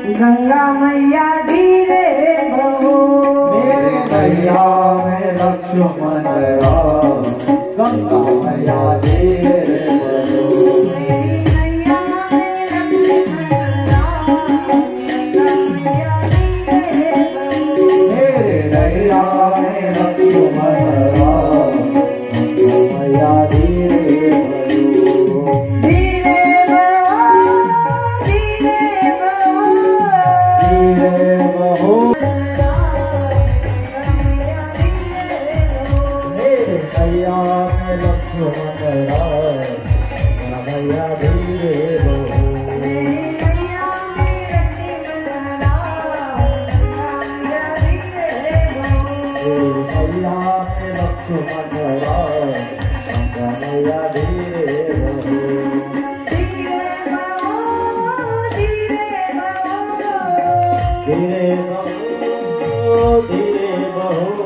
गंगा मैया धीरे बहो, मेरे नैया में लक्ष्मण राम, गंगा मैया धीरे बहो। मेरी नैया में लक्ष्मण राम, गंगा मैया धीरे बहो, मेरे नैया में लक्ष्मण राम, गंगा मैया धीरे बहो। धीरे बहो, धीरे बहो, धीरे बहो, मेरे नैया में लक्ष्मण राम, गंगा मैया धीरे बहो। मेरे नैया में लक्ष्मण राम, गंगा मैया धीरे बहो। धीरे बहो, धीरे बहो।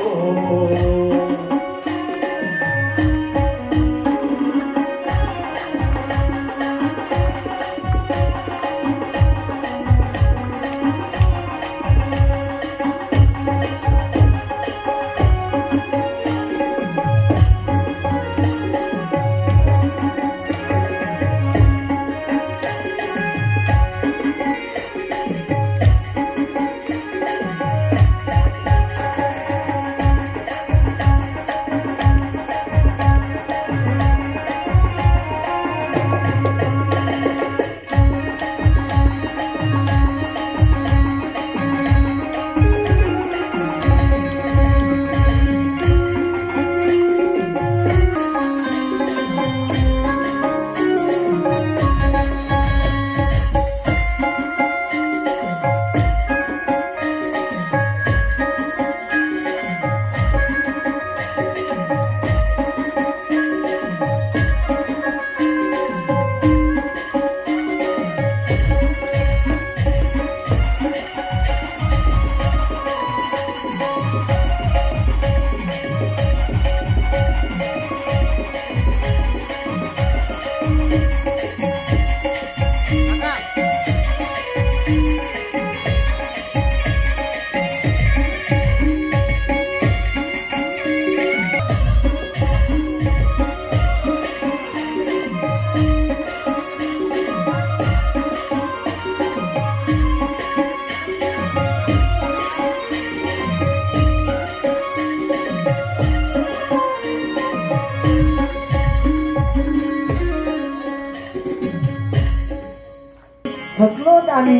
थकलोत आम्ही.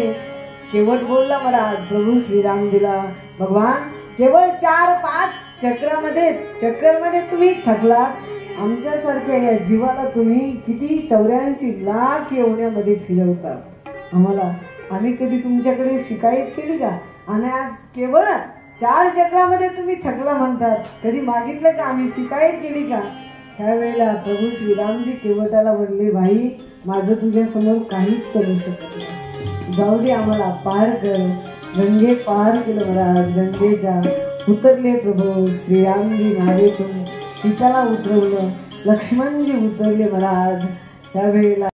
केवट बोलला मला प्रभू श्रीराम दिला भगवान. केवळ 4-5 चक्रामध्ये तुम्ही थकलात. आमच्यासारख्या या जीवाला तुम्ही किती 84 लाख येवण्यामध्ये फिरवतात आम्हाला. आम्ही कधी तुमच्याकडे शिकायत केली का? आणि आज केवळ 4 चक्रामध्ये तुम्ही थकला म्हणतात. कधी मागितलं का? आम्ही शिकायत केली का? त्यावेळेला प्रभू श्रीरामजी केवटाला म्हणले, भाई माझं तुझ्या समोर काहीच करू शकत नाही. जाऊ दे आम्हाला, पार कर. गंगे पार केलं महाराज. गंगेच्या उतरले प्रभू श्रीरामजी नावेतून. सीताला उतरवलं. लक्ष्मणजी उतरले महाराज. त्यावेळेला